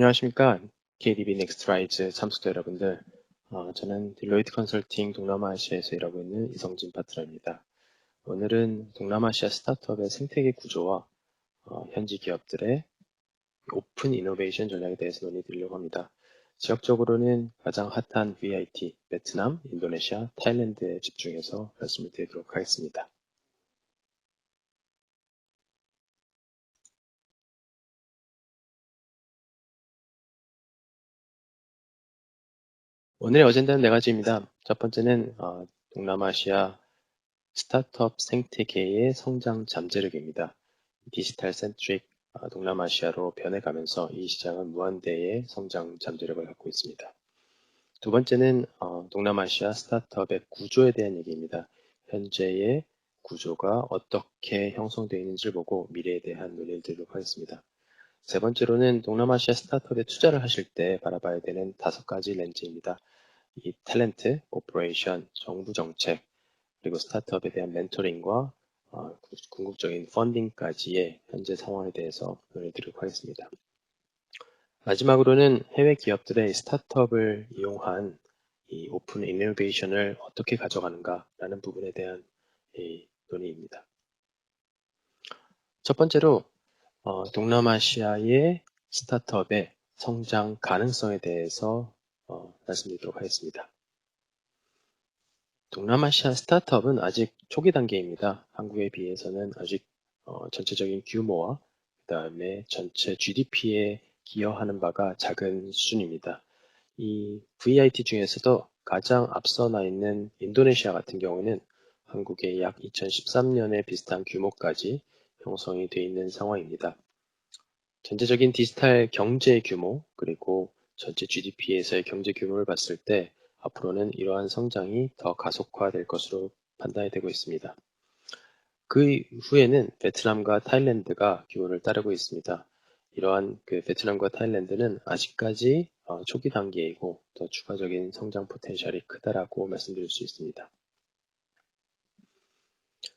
안녕하십니까. KDB 넥스트라이즈 참석자 여러분들. 저는 딜로이트 컨설팅 동남아시아에서 일하고 있는 이성진 파트너입니다. 오늘은 동남아시아 스타트업의 생태계 구조와 현지 기업들의 오픈 이노베이션 전략에 대해서 논의드리려고 합니다. 지역적으로는 가장 핫한 VIT, 베트남, 인도네시아, 타일랜드에 집중해서 말씀을 드리도록 하겠습니다. 오늘의 어젠다는 네 가지입니다. 첫 번째는 동남아시아 스타트업 생태계의 성장 잠재력입니다. 디지털 센트릭 동남아시아로 변해가면서 이 시장은 무한대의 성장 잠재력을 갖고 있습니다. 두 번째는 동남아시아 스타트업의 구조에 대한 얘기입니다. 현재의 구조가 어떻게 형성되어 있는지를 보고 미래에 대한 논의를 드리도록 하겠습니다. 세 번째로는 동남아시아 스타트업에 투자를 하실 때 바라봐야 되는 5가지 렌즈입니다. 이 탤런트, 오퍼레이션, 정부 정책, 그리고 스타트업에 대한 멘토링과 궁극적인 펀딩까지의 현재 상황에 대해서 논의드리도록 하겠습니다. 마지막으로는 해외 기업들의 스타트업을 이용한 이 오픈 이노베이션을 어떻게 가져가는가라는 부분에 대한 논의입니다. 첫 번째로 동남아시아의 스타트업의 성장 가능성에 대해서 말씀드리도록 하겠습니다. 동남아시아 스타트업은 아직 초기 단계입니다. 한국에 비해서는 아직 전체적인 규모와 그 다음에 전체 GDP에 기여하는 바가 작은 수준입니다. 이 VIT 중에서도 가장 앞서 나 있는 인도네시아 같은 경우는 한국의 약 2013년에 비슷한 규모까지 형성이 되어 있는 상황입니다. 전체적인 디지털 경제 규모 그리고 전체 GDP에서의 경제 규모를 봤을 때 앞으로는 이러한 성장이 더 가속화될 것으로 판단이 되고 있습니다. 그 후에는 베트남과 타일랜드가 기호를 따르고 있습니다. 이러한 베트남과 타일랜드는 아직까지 초기 단계이고 더 추가적인 성장 포텐셜이 크다라고 말씀드릴 수 있습니다.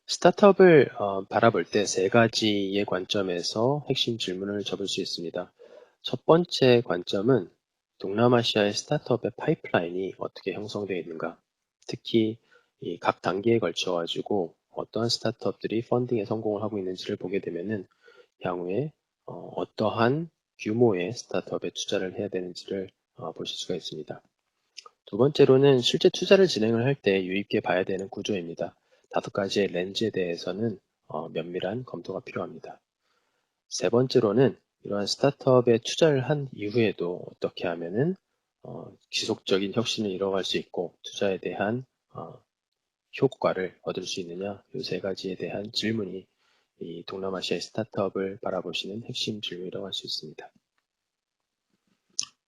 스타트업을 바라볼 때 3가지의 관점에서 핵심 질문을 접을 수 있습니다. 첫 번째 관점은 동남아시아의 스타트업의 파이프라인이 어떻게 형성되어 있는가, 특히 이 각 단계에 걸쳐 가지고 어떠한 스타트업들이 펀딩에 성공을 하고 있는지를 보게 되면은 향후에 어떠한 규모의 스타트업에 투자를 해야 되는지를 보실 수가 있습니다. 두 번째로는 실제 투자를 진행을 할 때 유의깊게 봐야 되는 구조입니다. 5가지의 렌즈에 대해서는 면밀한 검토가 필요합니다. 세 번째로는 이러한 스타트업에 투자를 한 이후에도 어떻게 하면은 지속적인 혁신을 이뤄갈 수 있고 투자에 대한 효과를 얻을 수 있느냐, 이 3가지에 대한 질문이 이 동남아시아의 스타트업을 바라보시는 핵심 질문이라고 할 수 있습니다.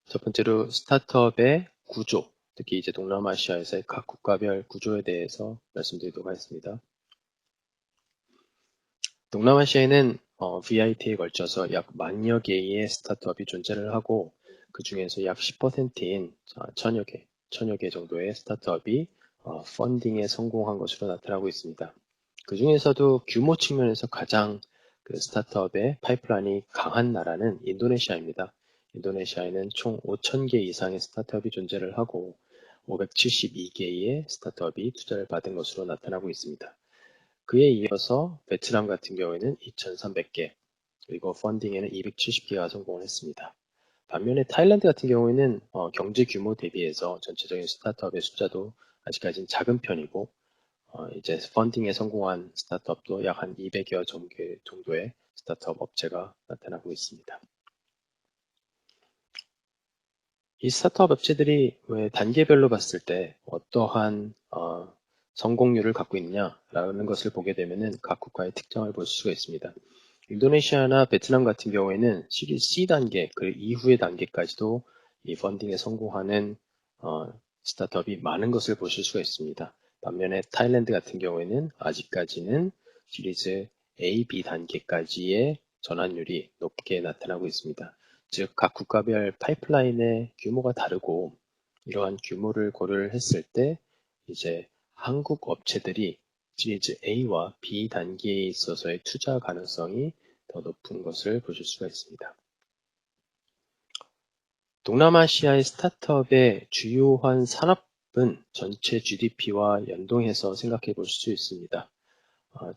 첫 번째로 스타트업의 구조, 특히 이제 동남아시아에서의 각 국가별 구조에 대해서 말씀드리도록 하겠습니다. 동남아시아에는 VIT에 걸쳐서 약 10,000여 개의 스타트업이 존재를 하고 그 중에서 약 10%인 1,000여 개 정도의 스타트업이 펀딩에 성공한 것으로 나타나고 있습니다. 그 중에서도 규모 측면에서 가장 스타트업의 파이프라인이 강한 나라는 인도네시아입니다. 인도네시아에는 총 5,000개 이상의 스타트업이 존재를 하고 572개의 스타트업이 투자를 받은 것으로 나타나고 있습니다. 그에 이어서 베트남 같은 경우에는 2,300개, 그리고 펀딩에는 270개가 성공을 했습니다. 반면에 타일랜드 같은 경우에는 경제 규모 대비해서 전체적인 스타트업의 숫자도 아직까지는 작은 편이고 이제 펀딩에 성공한 스타트업도 약 한 200여 정도의 스타트업 업체가 나타나고 있습니다. 이 스타트업 업체들이 왜 단계별로 봤을 때 어떠한 성공률을 갖고 있느냐라는 것을 보게 되면은 각 국가의 특징을 볼 수가 있습니다. 인도네시아나 베트남 같은 경우에는 시리즈 C 단계, 그 이후의 단계까지도 이 펀딩에 성공하는 스타트업이 많은 것을 보실 수가 있습니다. 반면에 타일랜드 같은 경우에는 아직까지는 시리즈 A, B 단계까지의 전환율이 높게 나타나고 있습니다. 즉, 각 국가별 파이프라인의 규모가 다르고 이러한 규모를 고려를 했을 때 이제 한국 업체들이 시리즈 A와 B 단계에 있어서의 투자 가능성이 더 높은 것을 보실 수가 있습니다. 동남아시아의 스타트업의 주요한 산업은 전체 GDP와 연동해서 생각해 볼 수 있습니다.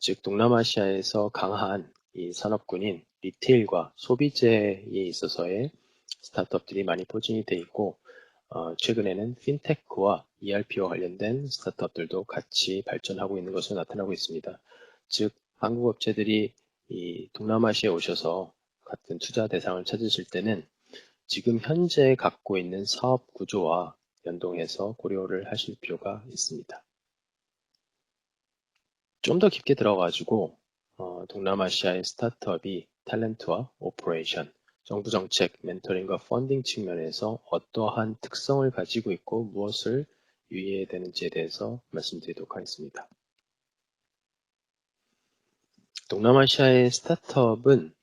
즉 동남아시아에서 강한 이 산업군인 리테일과 소비재에 있어서의 스타트업들이 많이 포진이 돼 있고 최근에는 핀테크와 ERP와 관련된 스타트업들도 같이 발전하고 있는 것으로 나타나고 있습니다. 즉 한국 업체들이 이 동남아시아에 오셔서 같은 투자 대상을 찾으실 때는 지금 현재 갖고 있는 사업 구조와 연동해서 고려를 하실 필요가 있습니다. 좀 더 깊게 들어가지고 동남아시아의 스타트업이 탤런트와 오퍼레이션, 정부 정책, 멘토링과 펀딩 측면에서 어떠한 특성을 가지고 있고 무엇을 유의해야 되는지에 대해서 말씀드리도록 하겠습니다. 동남아시아의 스타트업은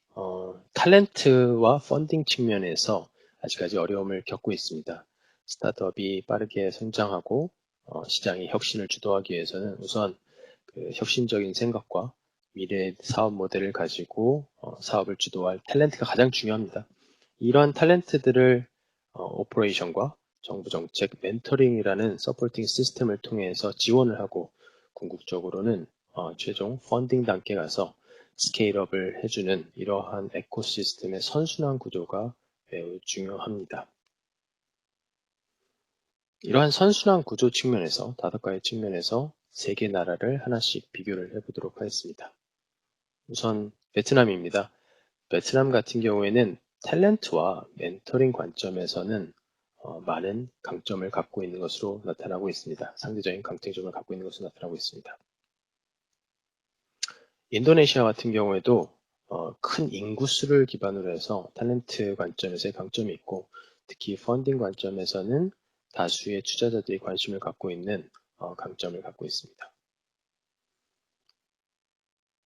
탤런트와 펀딩 측면에서 아직까지 어려움을 겪고 있습니다. 스타트업이 빠르게 성장하고 시장의 혁신을 주도하기 위해서는 우선 그 혁신적인 생각과 미래 사업 모델을 가지고 사업을 주도할 탤런트가 가장 중요합니다. 이러한 탤런트들을 오퍼레이션과 정부 정책, 멘토링이라는 서포팅 시스템을 통해서 지원을 하고 궁극적으로는 최종 펀딩 단계 가서 스케일업을 해주는 이러한 에코시스템의 선순환 구조가 매우 중요합니다. 이러한 선순환 구조 측면에서 다섯 가지 측면에서 세 개 나라를 하나씩 비교를 해보도록 하겠습니다. 우선 베트남입니다. 베트남 같은 경우에는 탤런트와 멘토링 관점에서는 많은 강점을 갖고 있는 것으로 나타나고 있습니다. 상대적인 강점을 갖고 있는 것으로 나타나고 있습니다. 인도네시아 같은 경우에도 큰 인구수를 기반으로 해서 탤런트 관점에서의 강점이 있고 특히 펀딩 관점에서는 다수의 투자자들이 관심을 갖고 있는 강점을 갖고 있습니다.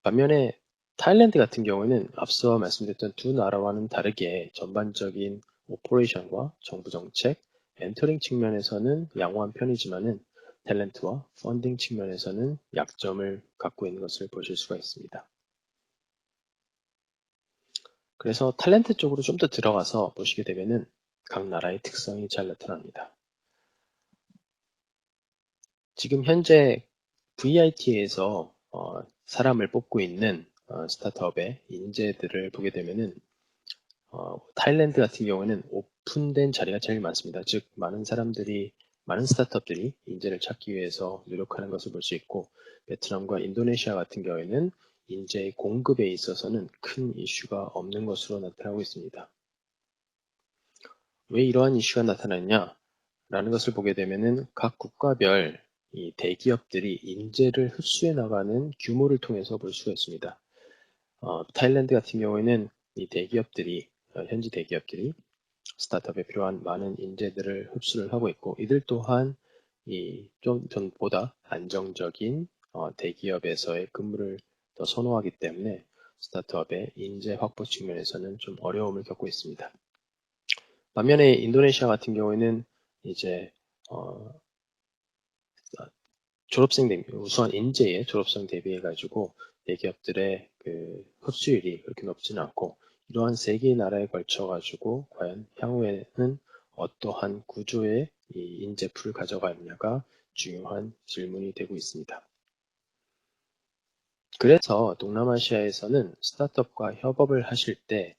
반면에 타일랜드 같은 경우는 앞서 말씀드렸던 두 나라와는 다르게 전반적인 오퍼레이션과 정부 정책, 멘토링 측면에서는 양호한 편이지만은 탤런트와 펀딩 측면에서는 약점을 갖고 있는 것을 보실 수가 있습니다. 그래서 탤런트 쪽으로 좀 더 들어가서 보시게 되면은 각 나라의 특성이 잘 나타납니다. 지금 현재 VIT에서 사람을 뽑고 있는 스타트업의 인재들을 보게 되면은 타일랜드 같은 경우는 오픈된 자리가 제일 많습니다. 즉 많은 스타트업들이 인재를 찾기 위해서 노력하는 것을 볼 수 있고 베트남과 인도네시아 같은 경우에는 인재의 공급에 있어서는 큰 이슈가 없는 것으로 나타나고 있습니다. 왜 이러한 이슈가 나타났냐라는 것을 보게 되면은 각 국가별 이 대기업들이 인재를 흡수해 나가는 규모를 통해서 볼 수가 있습니다. 타일랜드 같은 경우에는 이 대기업들이 현지 대기업들이 스타트업에 필요한 많은 인재들을 흡수를 하고 있고 이들 또한 이 좀 전보다 안정적인 대기업에서의 근무를 더 선호하기 때문에 스타트업의 인재 확보 측면에서는 좀 어려움을 겪고 있습니다. 반면에 인도네시아 같은 경우에는 이제 어, 졸업생 대비 우수한 인재의 졸업생 대비해 가지고 대기업들의 그 흡수율이 그렇게 높지는 않고 이러한 세 개의 나라에 걸쳐 가지고 과연 향후에는 어떠한 구조의 이 인재풀을 가져가느냐가 중요한 질문이 되고 있습니다. 그래서 동남아시아에서는 스타트업과 협업을 하실 때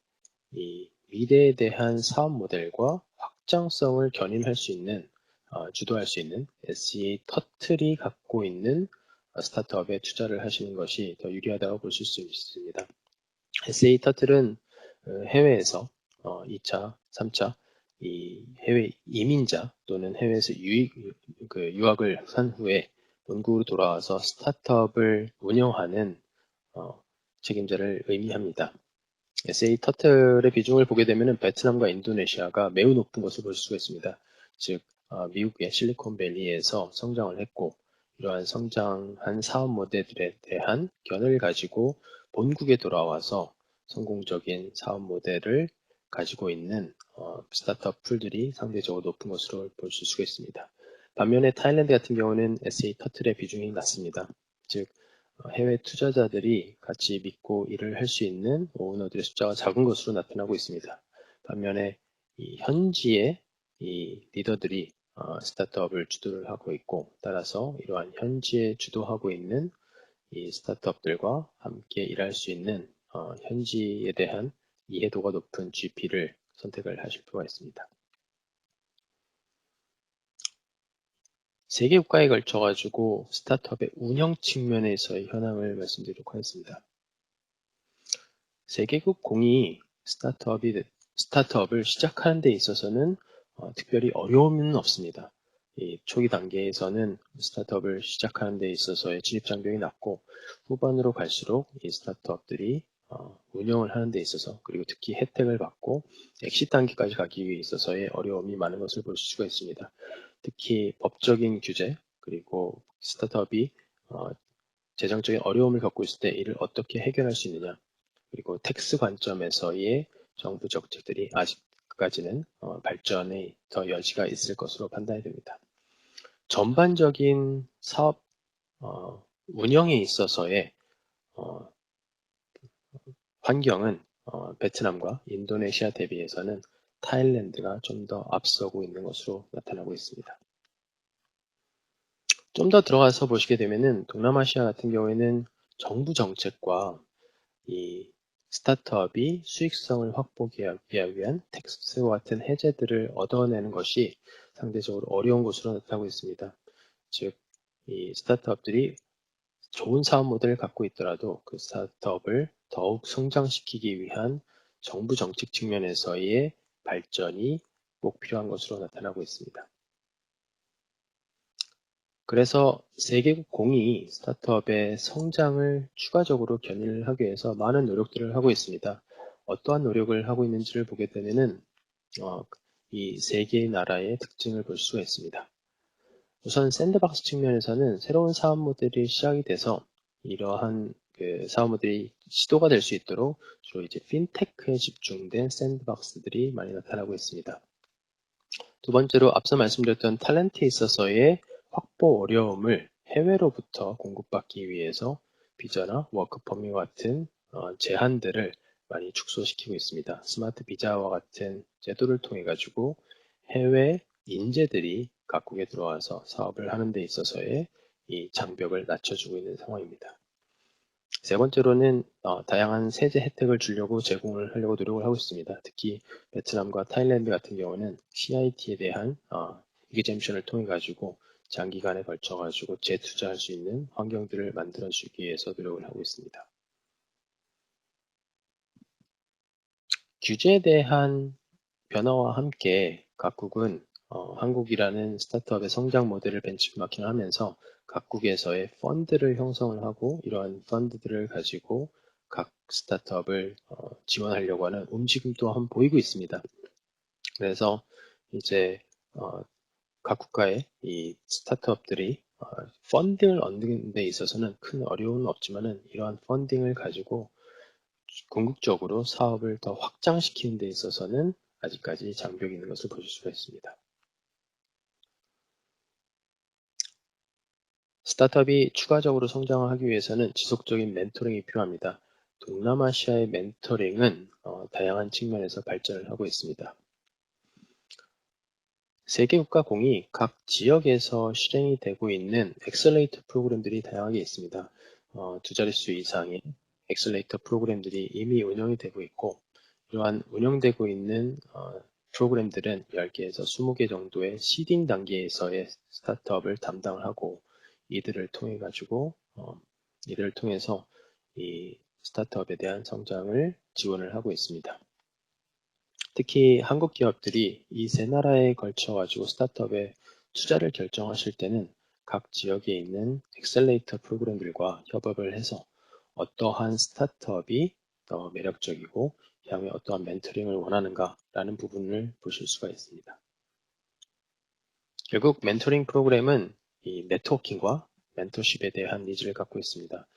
이 미래에 대한 사업 모델과 확장성을 견인할 수 있는, 주도할 수 있는 SEA 터틀이 갖고 있는 스타트업에 투자를 하시는 것이 더 유리하다고 보실 수 있습니다. SEA 터틀은 해외에서 2차, 3차 이 해외 이민자 또는 해외에서 유학을 한 후에 본국으로 돌아와서 스타트업을 운영하는 책임자를 의미합니다. SA 터틀의 비중을 보게 되면 베트남과 인도네시아가 매우 높은 것을 볼 수가 있습니다. 즉 미국의 실리콘밸리에서 성장을 했고 이러한 성장한 사업 모델들에 대한 견해를 가지고 본국에 돌아와서 성공적인 사업 모델을 가지고 있는 스타트업 풀들이 상대적으로 높은 것으로 볼 수가 있습니다. 반면에 타일랜드 같은 경우는 SA 터틀의 비중이 낮습니다. 즉 해외 투자자들이 같이 믿고 일을 할 수 있는 오너들의 숫자가 작은 것으로 나타나고 있습니다. 반면에 이 현지의 이 리더들이 스타트업을 주도를 하고 있고, 따라서 이러한 현지에 주도하고 있는 이 스타트업들과 함께 일할 수 있는 현지에 대한 이해도가 높은 GP를 선택을 하실 필요가 있습니다. 세 개 국가에 걸쳐가지고 스타트업의 운영 측면에서의 현황을 말씀드리도록 하겠습니다. 세계국 공이 스타트업을 시작하는 데 있어서는 특별히 어려움은 없습니다. 이 초기 단계에서는 스타트업을 시작하는 데 있어서의 진입장벽이 낮고, 후반으로 갈수록 이 스타트업들이 운영을 하는 데 있어서, 그리고 특히 혜택을 받고 엑시 단계까지 가기 위해 있어서의 어려움이 많은 것을 볼 수가 있습니다. 특히 법적인 규제, 그리고 스타트업이 재정적인 어려움을 겪고 있을 때 이를 어떻게 해결할 수 있느냐, 그리고 텍스 관점에서의 정부 정책들이 아직까지는 발전에 더 여지가 있을 것으로 판단이 됩니다. 전반적인 사업 운영에 있어서의 환경은 베트남과 인도네시아 대비해서는 타일랜드가 좀 더 앞서고 있는 것으로 나타나고 있습니다. 좀 더 들어가서 보시게 되면은 동남아시아 같은 경우에는 정부 정책과 이 스타트업이 수익성을 확보하기 위한 텍스와 같은 해제들을 얻어내는 것이 상대적으로 어려운 것으로 나타나고 있습니다. 즉, 이 스타트업들이 좋은 사업 모델을 갖고 있더라도 그 스타트업을 더욱 성장시키기 위한 정부 정책 측면에서의 발전이 꼭 필요한 것으로 나타나고 있습니다. 그래서 세계국 공이 스타트업의 성장을 추가적으로 견인을 하기 위해서 많은 노력들을 하고 있습니다. 어떠한 노력을 하고 있는지를 보게 되면은 이 세 개의 나라의 특징을 볼 수가 있습니다. 우선 샌드박스 측면에서는 새로운 사업 모델이 시작이 돼서 이러한 그 사업 모델이 시도가 될 수 있도록 주로 이제 핀테크에 집중된 샌드박스들이 많이 나타나고 있습니다. 두 번째로 앞서 말씀드렸던 탤런트에 있어서의 확보 어려움을 해외로부터 공급받기 위해서 비자나 워크퍼밋과 같은 제한들을 많이 축소시키고 있습니다. 스마트 비자와 같은 제도를 통해 가지고 해외 인재들이 각국에 들어와서 사업을 하는 데 있어서의 이 장벽을 낮춰주고 있는 상황입니다. 세 번째로는 다양한 세제 혜택을 주려고 제공을 하려고 노력을 하고 있습니다. 특히 베트남과 타일랜드 같은 경우는 CIT에 대한 이그젬션을 통해 가지고 장기간에 걸쳐 가지고 재투자할 수 있는 환경들을 만들어 주기 위해서 노력을 하고 있습니다. 규제에 대한 변화와 함께 각국은 한국이라는 스타트업의 성장 모델을 벤치마킹하면서 각국에서의 펀드를 형성을 하고 이러한 펀드들을 가지고 각 스타트업을 지원하려고 하는 움직임 또한 보이고 있습니다. 그래서 이제 각 국가의 이 스타트업들이 펀딩을 얻는 데 있어서는 큰 어려움은 없지만은 이러한 펀딩을 가지고 궁극적으로 사업을 더 확장시키는 데 있어서는 아직까지 장벽이 있는 것을 보실 수가 있습니다. 스타트업이 추가적으로 성장을 하기 위해서는 지속적인 멘토링이 필요합니다. 동남아시아의 멘토링은 다양한 측면에서 발전을 하고 있습니다. 세계 국가 공이 각 지역에서 실행이 되고 있는 엑셀레이터 프로그램들이 다양하게 있습니다. 두 자릿수 이상의 엑셀레이터 프로그램들이 이미 운영이 되고 있고, 이러한 운영되고 있는 프로그램들은 10개에서 20개 정도의 시딩 단계에서의 스타트업을 담당을 하고 이들을 통해 가지고 이들을 통해서 이 스타트업에 대한 성장을 지원을 하고 있습니다. 특히 한국 기업들이 이 세 나라에 걸쳐 가지고 스타트업에 투자를 결정하실 때는 각 지역에 있는 엑셀레이터 프로그램들과 협업을 해서 어떠한 스타트업이 더 매력적이고 향후에 어떠한 멘토링을 원하는가라는 부분을 보실 수가 있습니다. 결국 멘토링 프로그램은 이 네트워킹과 멘토십에 대한 니즈를 갖고 있습니다.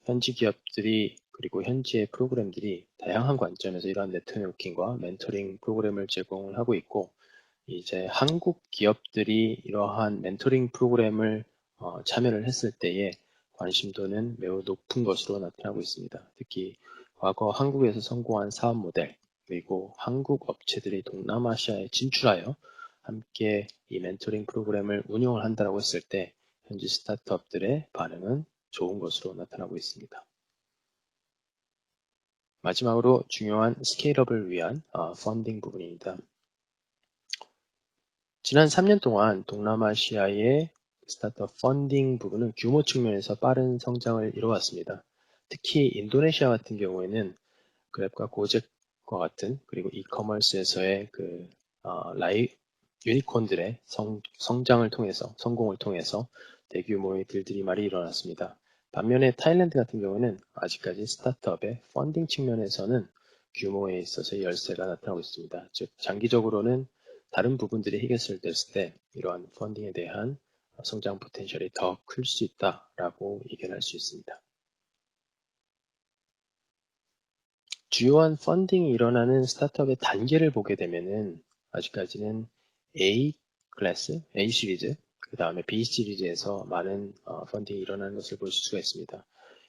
현지 기업들이 그리고 현지의 프로그램들이 다양한 관점에서 이러한 네트워킹과 멘토링 프로그램을 제공을 하고 있고, 이제 한국 기업들이 이러한 멘토링 프로그램을 참여를 했을 때에 관심도는 매우 높은 것으로 나타나고 있습니다. 특히 과거 한국에서 성공한 사업 모델, 그리고 한국 업체들이 동남아시아에 진출하여 함께 이 멘토링 프로그램을 운영을 한다고 했을 때 현지 스타트업들의 반응은 좋은 것으로 나타나고 있습니다. 마지막으로 중요한 스케일업을 위한 펀딩 부분입니다. 지난 3년 동안 동남아시아의 스타트업 펀딩 부분은 규모 측면에서 빠른 성장을 이뤄왔습니다. 특히 인도네시아 같은 경우에는 그랩과 고젝과 같은 그리고 이커머스에서의 유니콘들의 성장을 통해서 성공을 통해서 대규모의 딜들이 많이 일어났습니다. 반면에 타일랜드 같은 경우는 아직까지 스타트업의 펀딩 측면에서는 규모에 있어서 열세가 나타나고 있습니다. 즉 장기적으로는 다른 부분들이 해결됐을 때 이러한 펀딩에 대한 성장 포텐셜이 더 클 수 있다라고 예견할 수 있습니다. 주요한 펀딩이 일어나는 스타트업의 단계를 보게 되면은 아직까지는 A 클래스, A 시리즈, 그 다음에 B 시리즈에서 많은 펀딩이 일어나는 것을 볼 수가 있습니다.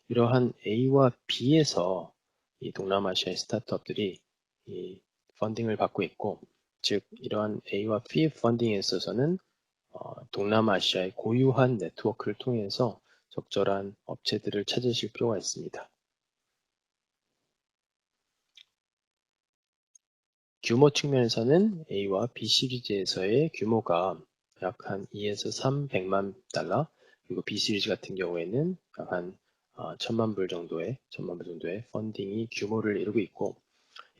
이러한 A와 B에서 이 동남아시아의 스타트업들이 이 펀딩을 받고 있고, 즉 이러한 A와 B 펀딩에 있어서는 동남아시아의 고유한 네트워크를 통해서 적절한 업체들을 찾으실 필요가 있습니다. 규모 측면에서는 A와 B 시리즈에서의 규모가 약 한 2에서 300만 달러, 그리고 B 시리즈 같은 경우에는 약 한 1000만 불 정도의 펀딩이 규모를 이루고 있고,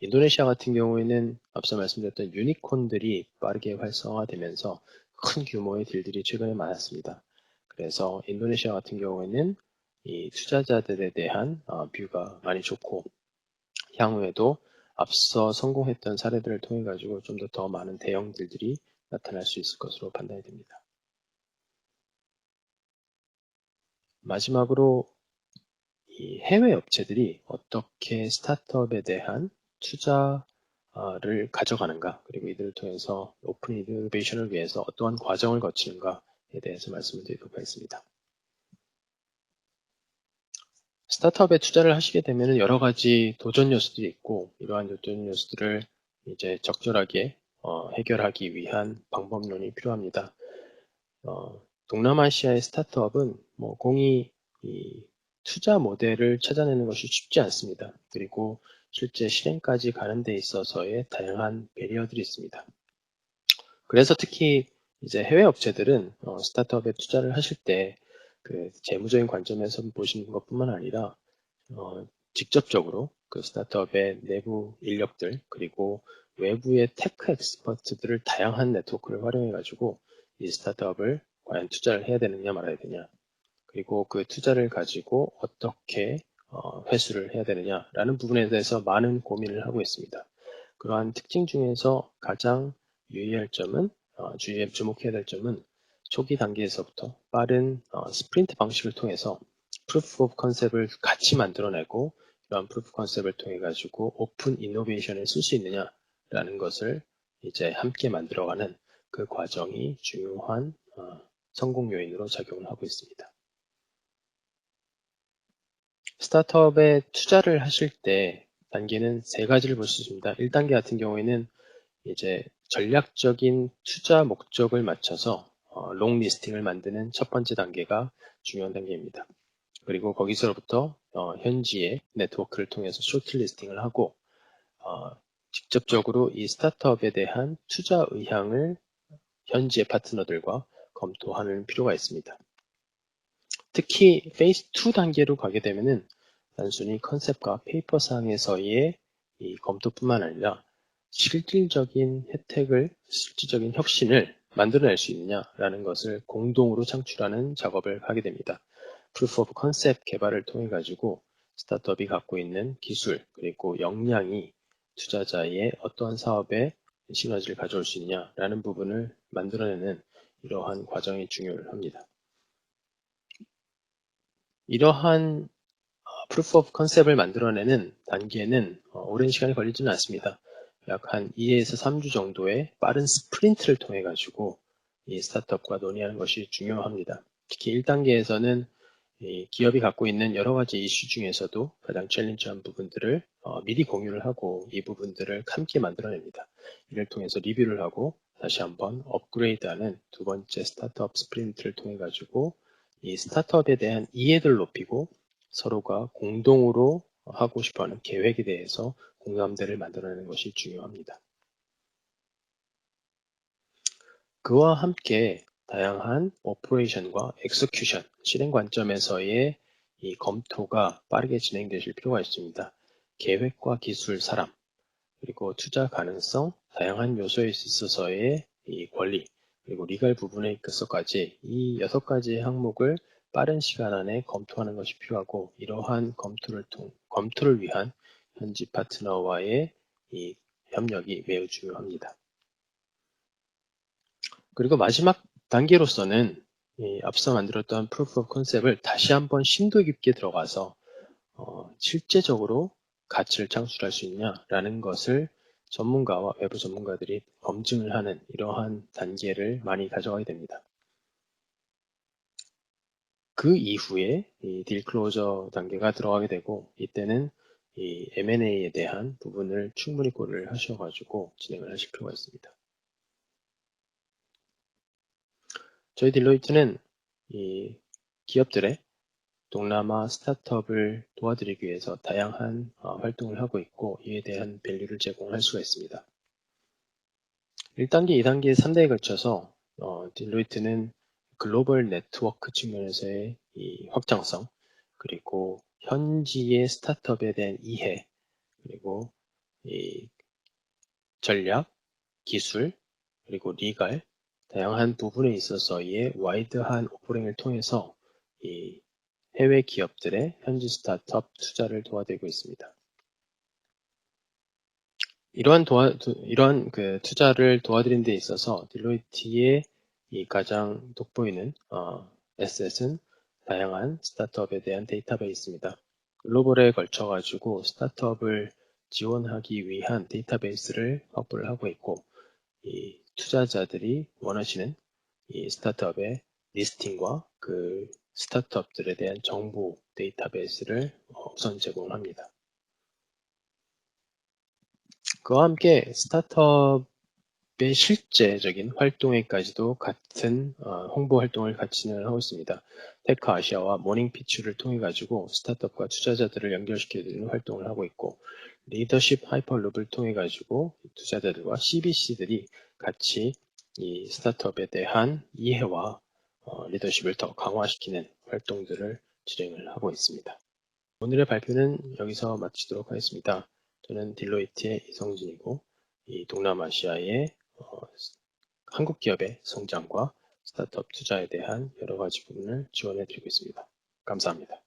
인도네시아 같은 경우에는 앞서 말씀드렸던 유니콘들이 빠르게 활성화되면서 큰 규모의 딜들이 최근에 많았습니다. 그래서 인도네시아 같은 경우에는 이 투자자들에 대한 뷰가 많이 좋고, 향후에도 앞서 성공했던 사례들을 통해 가지고 좀 더 많은 대형 딜들이 나타날 수 있을 것으로 판단이 됩니다. 마지막으로 이 해외 업체들이 어떻게 스타트업에 대한 투자를 가져가는가, 그리고 이들을 통해서 오픈 이노베이션을 위해서 어떠한 과정을 거치는가에 대해서 말씀을 드리도록 하겠습니다. 스타트업에 투자를 하시게 되면 여러 가지 도전 요소들이 있고, 이러한 도전 요소들을 이제 적절하게 해결하기 위한 방법론이 필요합니다. 동남아시아의 스타트업은 공이 이 투자 모델을 찾아내는 것이 쉽지 않습니다. 그리고 실제 실행까지 가는 데 있어서의 다양한 배리어들이 있습니다. 그래서 특히 이제 해외 업체들은 스타트업에 투자를 하실 때 그 재무적인 관점에서 보시는 것뿐만 아니라 직접적으로 그 스타트업의 내부 인력들, 그리고 외부의 테크 엑스퍼트들을 다양한 네트워크를 활용해 가지고 이 스타트업을 과연 투자를 해야 되느냐 말아야 되냐, 그리고 그 투자를 가지고 어떻게 회수를 해야 되느냐라는 부분에 대해서 많은 고민을 하고 있습니다. 그러한 특징 중에서 가장 유의할 점은 주목해야 될 점은 초기 단계에서부터 빠른 스프린트 방식을 통해서 프루프 오브 컨셉을 같이 만들어내고, 이런 프루프 컨셉을 통해 가지고 오픈 이노베이션을 쓸 수 있느냐라는 것을 이제 함께 만들어가는 그 과정이 중요한 성공 요인으로 작용을 하고 있습니다. 스타트업에 투자를 하실 때 단계는 세 가지를 볼 수 있습니다. 1단계 같은 경우에는 이제 전략적인 투자 목적을 맞춰서 롱 리스팅을 만드는 첫 번째 단계가 중요한 단계입니다. 그리고 거기서부터 현지의 네트워크를 통해서 쇼트 리스팅을 하고 직접적으로 이 스타트업에 대한 투자 의향을 현지의 파트너들과 검토하는 필요가 있습니다. 특히 페이스 2 단계로 가게 되면은 단순히 컨셉과 페이퍼상에서의 이 검토뿐만 아니라 실질적인 혜택을, 실질적인 혁신을 만들어낼 수 있느냐라는 것을 공동으로 창출하는 작업을 하게 됩니다. Proof of Concept 개발을 통해 가지고 스타트업이 갖고 있는 기술, 그리고 역량이 투자자의 어떠한 사업에 시너지를 가져올 수 있느냐라는 부분을 만들어내는 이러한 과정이 중요합니다. 이러한 프루프 오브 컨셉을 만들어내는 단계는 오랜 시간이 걸리지는 않습니다. 약 한 2에서 3주 정도의 빠른 스프린트를 통해 가지고 이 스타트업과 논의하는 것이 중요합니다. 특히 1단계에서는 이 기업이 갖고 있는 여러 가지 이슈 중에서도 가장 챌린지한 부분들을 미리 공유를 하고 이 부분들을 함께 만들어냅니다. 이를 통해서 리뷰를 하고 다시 한번 업그레이드하는 두 번째 스타트업 스프린트를 통해 가지고 이 스타트업에 대한 이해를 높이고 서로가 공동으로 하고 싶어하는 계획에 대해서 공감대를 만들어내는 것이 중요합니다. 그와 함께 다양한 오퍼레이션과 엑스큐션, 실행 관점에서의 이 검토가 빠르게 진행되실 필요가 있습니다. 계획과 기술, 사람, 그리고 투자 가능성, 다양한 요소에 있어서의 이 권리, 그리고 리걸 부분에 있어서까지 이 6가지 항목을 빠른 시간 안에 검토하는 것이 필요하고 이러한 검토를 위한 현지 파트너와의 이 협력이 매우 중요합니다. 그리고 마지막 단계로서는 이 앞서 만들었던 Proof of Concept을 다시 한번 심도 깊게 들어가서 실제적으로 가치를 창출할 수 있냐라는 것을 전문가와 외부 전문가들이 검증을 하는 이러한 단계를 많이 가져가게 됩니다. 그 이후에 이 딜 클로저 단계가 들어가게 되고 이때는 이 M&A에 대한 부분을 충분히 고려를 하셔가지고 진행을 하실 필요가 있습니다. 저희 딜로이트는 이 기업들의 동남아 스타트업을 도와드리기 위해서 다양한 활동을 하고 있고 이에 대한 밸류를 제공할 수가 있습니다. 1단계, 2단계, 3단계에 걸쳐서 딜로이트는 글로벌 네트워크 측면에서의 이 확장성, 그리고 현지의 스타트업에 대한 이해, 그리고 이 전략, 기술, 그리고 리갈, 다양한 부분에 있어서의 와이드한 오퍼링을 통해서 이 해외 기업들의 현지 스타트업 투자를 도와드리고 있습니다. 이러한 그 투자를 도와드리는 데 있어서 딜로이트의 이 가장 돋보이는 에셋은 다양한 스타트업에 대한 데이터베이스입니다. 글로벌에 걸쳐 가지고 스타트업을 지원하기 위한 데이터베이스를 확보를 하고 있고 이 투자자들이 원하시는 이 스타트업의 리스팅과 그 스타트업들에 대한 정보 데이터베이스를 우선 제공합니다. 그와 함께 스타트업의 실제적인 활동에까지도 같은 홍보 활동을 같이 진행하고 있습니다. 테크 아시아와 모닝 피치를 통해 가지고 스타트업과 투자자들을 연결시켜 드리는 활동을 하고 있고 리더십 하이퍼룹을 통해 가지고 투자자들과 CBC들이 같이 이 스타트업에 대한 이해와 리더십을 더 강화시키는 활동들을 진행을 하고 있습니다. 오늘의 발표는 여기서 마치도록 하겠습니다. 저는 딜로이트의 이성진이고 이 동남아시아의 한국 기업의 성장과 스타트업 투자에 대한 여러 가지 부분을 지원해 드리고 있습니다. 감사합니다.